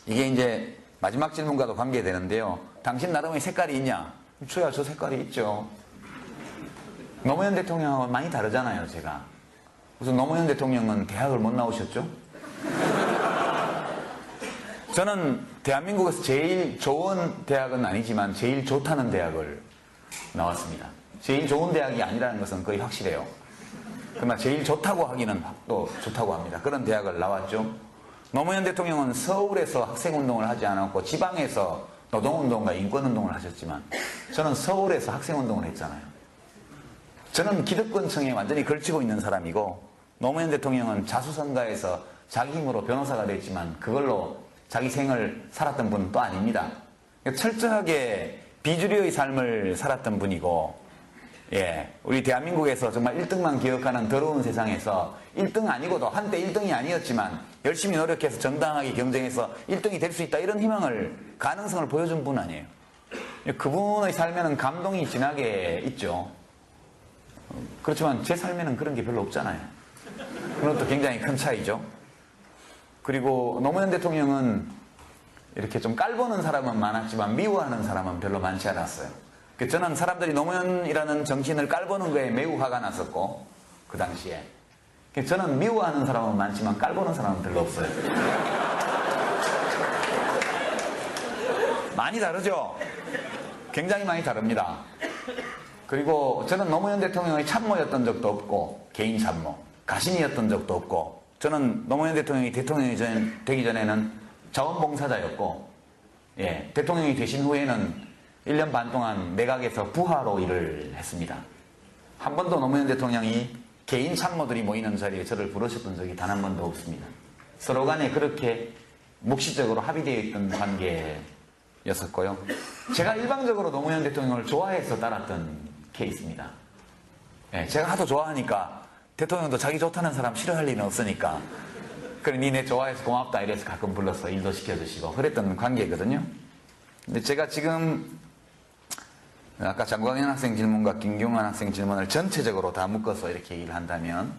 이게 이제 마지막 질문과도 관계되는데요. 당신 나름의 색깔이 있냐? 저야 저 색깔이 있죠. 노무현 대통령하고 많이 다르잖아요, 제가. 그래서 노무현 대통령은 대학을 못 나오셨죠? 저는 대한민국에서 제일 좋은 대학은 아니지만 제일 좋다는 대학을 나왔습니다. 제일 좋은 대학이 아니라는 것은 거의 확실해요. 그러나 제일 좋다고 하기는 또 좋다고 합니다. 그런 대학을 나왔죠. 노무현 대통령은 서울에서 학생운동을 하지 않았고 지방에서 노동운동과 인권운동을 하셨지만 저는 서울에서 학생운동을 했잖아요. 저는 기득권층에 완전히 걸치고 있는 사람이고 노무현 대통령은 자수성가해서 자기 힘으로 변호사가 됐지만 그걸로 자기 생을 살았던 분은 또 아닙니다. 철저하게 비주류의 삶을 살았던 분이고, 예, 우리 대한민국에서 정말 1등만 기억하는 더러운 세상에서 1등 아니고도 한때 1등이 아니었지만 열심히 노력해서 정당하게 경쟁해서 1등이 될 수 있다 이런 희망을, 가능성을 보여준 분 아니에요. 그분의 삶에는 감동이 진하게 있죠. 그렇지만 제 삶에는 그런 게 별로 없잖아요. 그건 또 굉장히 큰 차이죠. 그리고 노무현 대통령은 이렇게 좀 깔보는 사람은 많았지만 미워하는 사람은 별로 많지 않았어요. 저는 사람들이 노무현이라는 정치인을 깔보는 거에 매우 화가 났었고 그 당시에 저는 미워하는 사람은 많지만 깔보는 사람은 별로 없어요. 많이 다르죠? 굉장히 많이 다릅니다. 그리고 저는 노무현 대통령의 참모였던 적도 없고 개인 참모, 가신이었던 적도 없고 저는 노무현 대통령이 대통령이 되기 전에는 자원봉사자였고, 예, 대통령이 되신 후에는 1년 반 동안 내각에서 부하로 일을 했습니다. 한 번도 노무현 대통령이 개인 참모들이 모이는 자리에 저를 부르셨던 적이 단 한 번도 없습니다. 서로 간에 그렇게 묵시적으로 합의되어 있던 관계였었고요. 제가 일방적으로 노무현 대통령을 좋아해서 따랐던 케이스입니다. 예, 제가 하도 좋아하니까 대통령도 자기 좋다는 사람 싫어할 일은 없으니까 그래 니네 좋아해서 고맙다 이래서 가끔 불러서 일도 시켜주시고 그랬던 관계거든요. 근데 제가 지금 아까 장광현 학생 질문과 김경환 학생 질문을 전체적으로 다 묶어서 이렇게 얘기를 한다면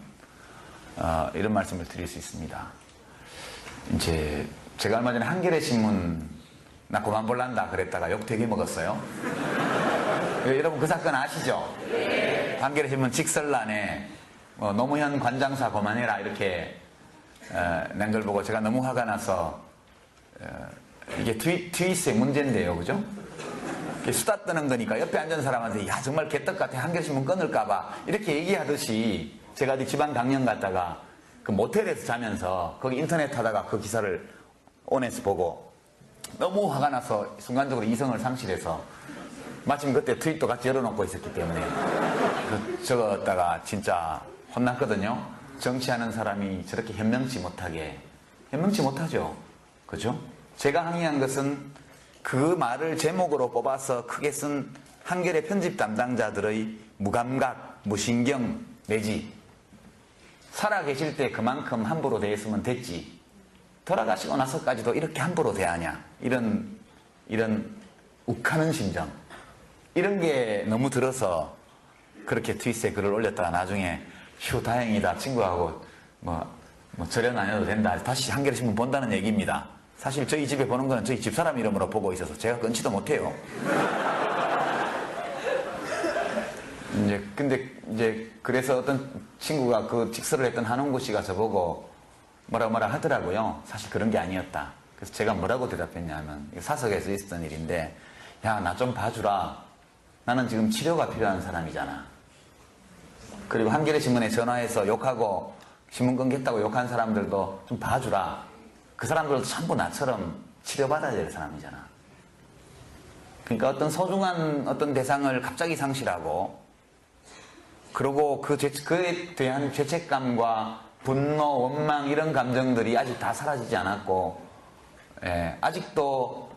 이런 말씀을 드릴 수 있습니다. 이제 제가 얼마 전에 한겨레 신문 나 그만 볼란다 그랬다가 욕 되게 먹었어요. 여러분 그 사건 아시죠? 한겨레 신문 직설란에 노무현 관장사 그만해라 이렇게 낸 걸 보고 제가 너무 화가 나서 이게 트윗의 문제인데요, 그죠? 수다 떠는 거니까 옆에 앉은 사람한테 야 정말 개떡 같아 한겨레 신문 끊을까봐 이렇게 얘기하듯이 제가 어디 지방 강연 갔다가 그 모텔에서 자면서 거기 인터넷 하다가 그 기사를 온에서 보고 너무 화가 나서 순간적으로 이성을 상실해서 마침 그때 트윗도 같이 열어놓고 있었기 때문에 적었다가 진짜 혼났거든요. 정치하는 사람이 저렇게 현명치 못하죠. 그죠? 제가 항의한 것은 그 말을 제목으로 뽑아서 크게 쓴 한겨레 편집 담당자들의 무감각, 무신경 내지 살아계실 때 그만큼 함부로 대했으면 됐지 돌아가시고 나서까지도 이렇게 함부로 대하냐 이런 욱하는 심정 이런 게 너무 들어서 그렇게 트윗에 글을 올렸다가 나중에 휴 다행이다 친구하고 뭐 절연 안 해도 된다 다시 한겨레 신문 본다는 얘기입니다. 사실 저희 집에 보는 거는 저희 집사람 이름으로 보고 있어서 제가 끊지도 못해요. 근데 그래서 어떤 친구가 그 직설을 했던 한홍구 씨가 저보고 뭐라 하더라고요. 사실 그런 게 아니었다. 그래서 제가 뭐라고 대답했냐면 사석에서 있었던 일인데 야 나 좀 봐주라. 나는 지금 치료가 필요한 사람이잖아. 그리고 한겨레 신문에 전화해서 욕하고 신문 끊겠다고 욕한 사람들도 좀 봐주라. 그 사람들도 전부 나처럼 치료받아야 될 사람이잖아. 그러니까 어떤 소중한 어떤 대상을 갑자기 상실하고 그리고 그에 대한 죄책감과 분노, 원망 이런 감정들이 아직 다 사라지지 않았고 아직도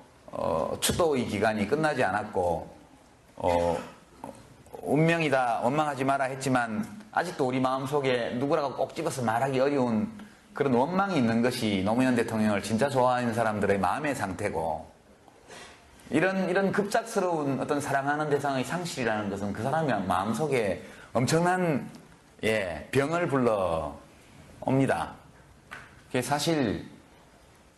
추도의 기간이 끝나지 않았고 운명이다 원망하지 마라 했지만 아직도 우리 마음속에 누구라고 꼭 집어서 말하기 어려운 그런 원망이 있는 것이 노무현 대통령을 진짜 좋아하는 사람들의 마음의 상태고 이런 급작스러운 어떤 사랑하는 대상의 상실이라는 것은 그 사람의 마음속에 엄청난 병을 불러 옵니다. 사실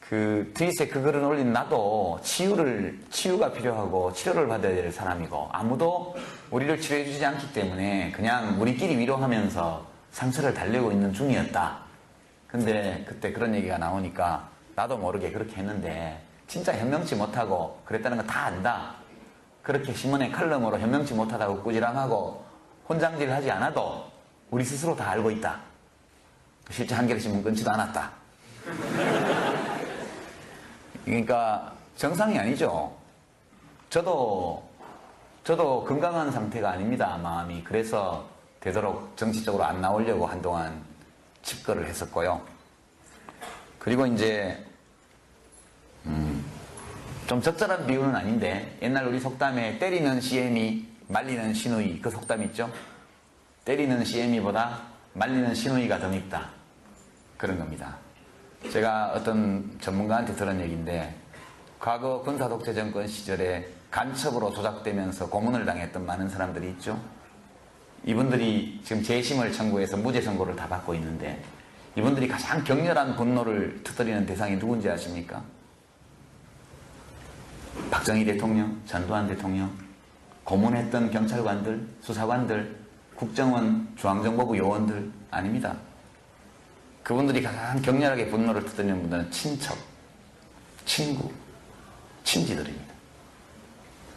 그 트윗에 그 글을 올린 나도 치유가 필요하고 치료를 받아야 될 사람이고 아무도 우리를 치료해주지 않기 때문에 그냥 우리끼리 위로하면서 상처를 달래고 있는 중이었다. 근데 그때 그런 얘기가 나오니까 나도 모르게 그렇게 했는데 진짜 현명치 못하고 그랬다는 거 다 안다. 그렇게 신문의 칼럼으로 현명치 못하다고 꾸지람하고 혼장질 하지 않아도 우리 스스로 다 알고 있다. 실제 한겨레 신문 끊지도 않았다. 그러니까 정상이 아니죠. 저도 건강한 상태가 아닙니다. 마음이. 그래서 되도록 정치적으로 안 나오려고 한동안 집거를 했었고요. 그리고 이제 좀 적절한 비유는 아닌데 옛날 우리 속담에 때리는 CM이 말리는 시누이 그 속담 있죠? 때리는 CM이보다 말리는 시누이가 더 밉다. 그런 겁니다. 제가 어떤 전문가한테 들은 얘기인데 과거 군사독재 정권 시절에 간첩으로 조작되면서 고문을 당했던 많은 사람들이 있죠. 이분들이 지금 재심을 청구해서 무죄 선고를 다 받고 있는데 이분들이 가장 격렬한 분노를 터뜨리는 대상이 누군지 아십니까? 박정희 대통령, 전두환 대통령, 고문했던 경찰관들, 수사관들, 국정원, 중앙정보부 요원들 아닙니다. 그분들이 가장 격렬하게 분노를 터뜨리는 분들은 친척, 친구, 친지들입니다.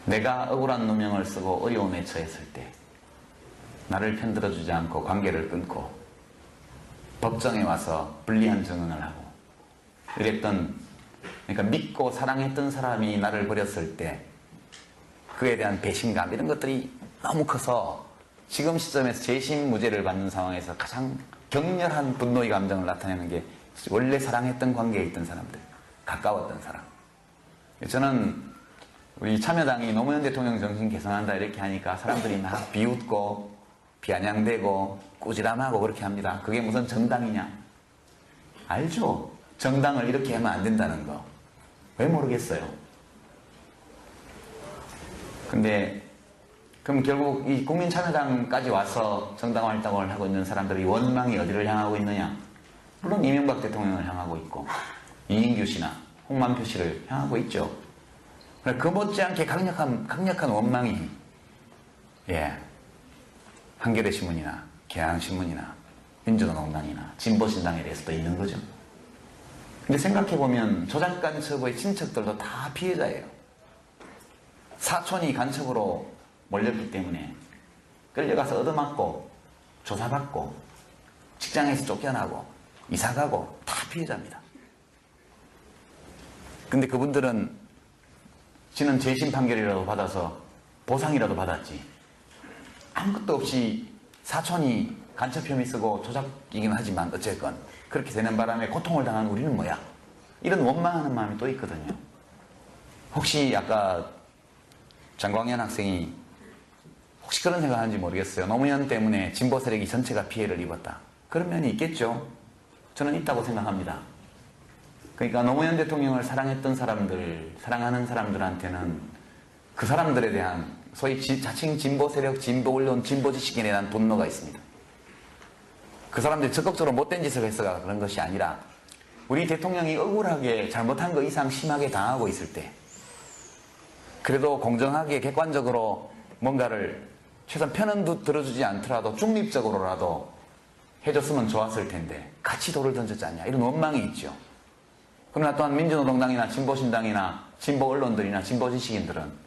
내가 억울한 누명을 쓰고 어려움에 처했을 때 나를 편들어주지 않고 관계를 끊고 법정에 와서 불리한 증언을 하고 이랬던 그러니까 믿고 사랑했던 사람이 나를 버렸을 때 그에 대한 배신감 이런 것들이 너무 커서 지금 시점에서 재심 무죄를 받는 상황에서 가장 격렬한 분노의 감정을 나타내는 게 원래 사랑했던 관계에 있던 사람들, 가까웠던 사람. 저는 우리 참여당이 노무현 대통령 정신 개선한다 이렇게 하니까 사람들이 막 비웃고 비아냥대고 꾸지람하고 그렇게 합니다. 그게 무슨 정당이냐? 알죠? 정당을 이렇게 하면 안 된다는 거. 왜 모르겠어요? 근데 그럼 결국 이 국민참여당까지 와서 정당 활동을 하고 있는 사람들이 원망이 어디를 향하고 있느냐? 물론 이명박 대통령을 향하고 있고 이인규 씨나 홍만표 씨를 향하고 있죠. 그 못지않게 강력한 원망이 한겨레 신문이나 경향신문이나 민주노동당이나 진보신당에 대해서도 있는 거죠. 근데 생각해보면 조작 간첩의 친척들도 다 피해자예요. 사촌이 간첩으로 몰렸기 때문에 끌려가서 얻어맞고 조사받고 직장에서 쫓겨나고 이사가고 다 피해자입니다. 근데 그분들은 지는 재심 판결이라도 받아서 보상이라도 받았지 아무것도 없이 사촌이 간첩 혐의 쓰고 조작이긴 하지만 어쨌건 그렇게 되는 바람에 고통을 당한 우리는 뭐야? 이런 원망하는 마음이 또 있거든요. 혹시 아까 장광현 학생이 혹시 그런 생각하는지 모르겠어요. 노무현 때문에 진보 세력이 전체가 피해를 입었다. 그런 면이 있겠죠. 저는 있다고 생각합니다. 그러니까 노무현 대통령을 사랑했던 사람들, 사랑하는 사람들한테는 그 사람들에 대한 소위 자칭 진보 세력, 진보 언론, 진보 지식인에 대한 분노가 있습니다. 그 사람들이 적극적으로 못된 짓을 해서 그런 것이 아니라 우리 대통령이 억울하게 잘못한 것 이상 심하게 당하고 있을 때 그래도 공정하게 객관적으로 뭔가를 최소한 편은 들어주지 않더라도 중립적으로라도 해줬으면 좋았을 텐데 같이 돌을 던졌지 않냐 이런 원망이 있죠. 그러나 또한 민주노동당이나 진보신당이나 진보 언론들이나 진보 지식인들은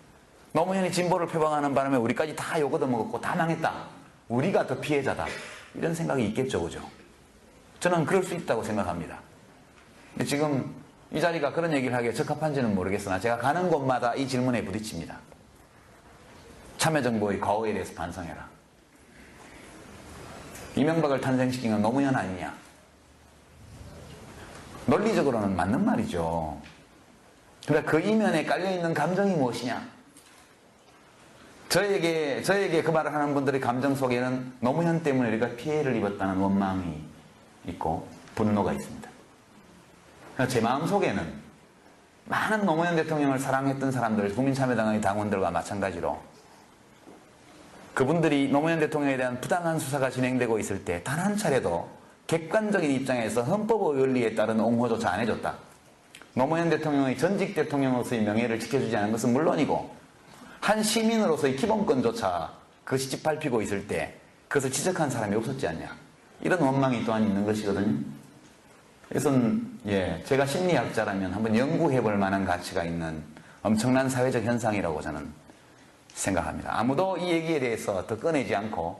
노무현이 진보를 표방하는 바람에 우리까지 다 욕 얻어먹었고 다 망했다. 우리가 더 피해자다. 이런 생각이 있겠죠. 그죠? 저는 그럴 수 있다고 생각합니다. 근데 지금 이 자리가 그런 얘기를 하기에 적합한지는 모르겠으나 제가 가는 곳마다 이 질문에 부딪힙니다. 참여정부의 과오에 대해서 반성해라. 이명박을 탄생시킨 건 노무현 아니냐? 논리적으로는 맞는 말이죠. 그러니까 그 이면에 깔려있는 감정이 무엇이냐? 저에게 그 말을 하는 분들의 감정 속에는 노무현 때문에 우리가 피해를 입었다는 원망이 있고 분노가 있습니다. 제 마음 속에는 많은 노무현 대통령을 사랑했던 사람들, 국민참여당의 당원들과 마찬가지로 그분들이 노무현 대통령에 대한 부당한 수사가 진행되고 있을 때 단 한 차례도 객관적인 입장에서 헌법의 원리에 따른 옹호조차 안 해줬다. 노무현 대통령의 전직 대통령으로서의 명예를 지켜주지 않은 것은 물론이고 한 시민으로서의 기본권조차 그것이 짓밟히고 있을 때 그것을 지적한 사람이 없었지 않냐. 이런 원망이 또한 있는 것이거든요. 이것은 제가 심리학자라면 한번 연구해볼 만한 가치가 있는 엄청난 사회적 현상이라고 저는 생각합니다. 아무도 이 얘기에 대해서 더 꺼내지 않고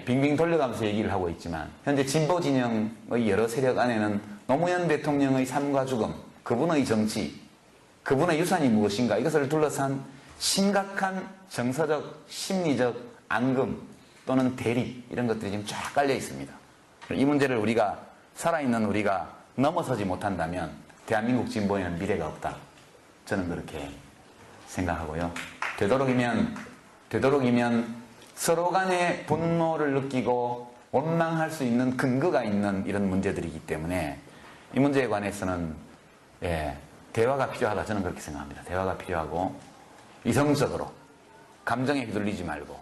빙빙 돌려가면서 얘기를 하고 있지만 현재 진보 진영의 여러 세력 안에는 노무현 대통령의 삶과 죽음, 그분의 정치, 그분의 유산이 무엇인가 이것을 둘러싼 심각한 정서적, 심리적 앙금 또는 대립 이런 것들이 지금 쫙 깔려 있습니다. 이 문제를 우리가 살아있는 우리가 넘어서지 못한다면 대한민국 진보에는 미래가 없다. 저는 그렇게 생각하고요. 되도록이면 서로 간의 분노를 느끼고 원망할 수 있는 근거가 있는 이런 문제들이기 때문에 이 문제에 관해서는 대화가 필요하다. 저는 그렇게 생각합니다. 대화가 필요하고 이성적으로 감정에 휘둘리지 말고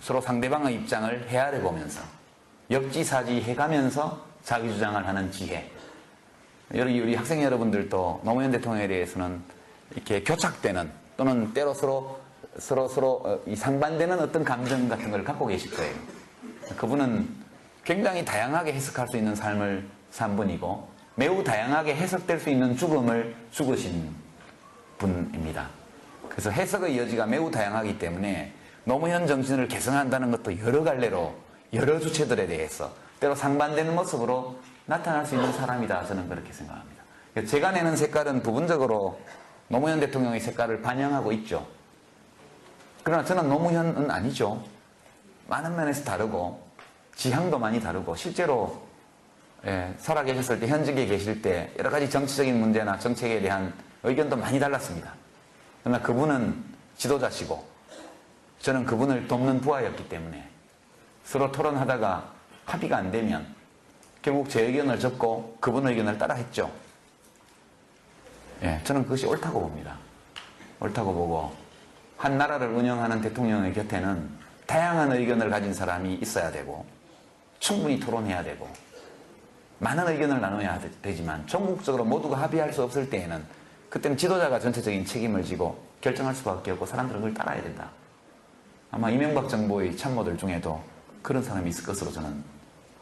서로 상대방의 입장을 헤아려 보면서 역지사지 해가면서 자기 주장을 하는 지혜. 우리 학생 여러분들도 노무현 대통령에 대해서는 이렇게 교착되는 또는 때로 서로 상반되는 어떤 감정 같은 걸 갖고 계실 거예요. 그분은 굉장히 다양하게 해석할 수 있는 삶을 산 분이고 매우 다양하게 해석될 수 있는 죽음을 죽으신 분입니다. 그래서 해석의 여지가 매우 다양하기 때문에 노무현 정신을 개성한다는 것도 여러 갈래로 여러 주체들에 대해서 때로 상반되는 모습으로 나타날 수 있는 사람이다. 저는 그렇게 생각합니다. 제가 내는 색깔은 부분적으로 노무현 대통령의 색깔을 반영하고 있죠. 그러나 저는 노무현은 아니죠. 많은 면에서 다르고 지향도 많이 다르고 실제로 살아계셨을 때 현직에 계실 때 여러 가지 정치적인 문제나 정책에 대한 의견도 많이 달랐습니다. 그러나 그분은 지도자시고 저는 그분을 돕는 부하였기 때문에 서로 토론하다가 합의가 안 되면 결국 제 의견을 접고 그분 의견을 따라 했죠. 저는 그것이 옳다고 봅니다. 옳다고 보고 한 나라를 운영하는 대통령의 곁에는 다양한 의견을 가진 사람이 있어야 되고 충분히 토론해야 되고 많은 의견을 나눠야 되지만 전국적으로 모두가 합의할 수 없을 때에는 그때는 지도자가 전체적인 책임을 지고 결정할 수밖에 없고 사람들은 그걸 따라야 된다. 아마 이명박 정부의 참모들 중에도 그런 사람이 있을 것으로 저는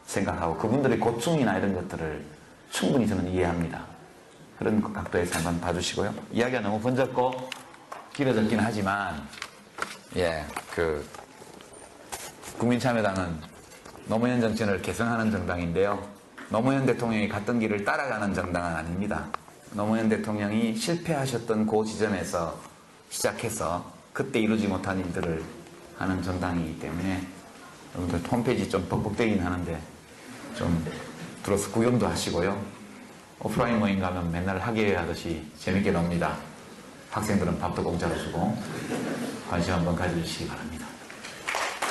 생각하고 그분들의 고충이나 이런 것들을 충분히 저는 이해합니다. 그런 각도에서 한번 봐주시고요. 이야기가 너무 번졌고 길어졌긴 하지만 국민참여당은 노무현 정신을 개성하는 정당인데요. 노무현 대통령이 갔던 길을 따라가는 정당은 아닙니다. 노무현 대통령이 실패하셨던 그 지점에서 시작해서 그때 이루지 못한 일들을 하는 정당이기 때문에 여러분들 홈페이지 좀 벅벅대긴 하는데 좀 들어서 구경도 하시고요. 오프라인 모임 가면 맨날 학예회 하듯이 재밌게 놉니다. 학생들은 밥도 공짜로 주고 관심 한번 가져주시기 바랍니다.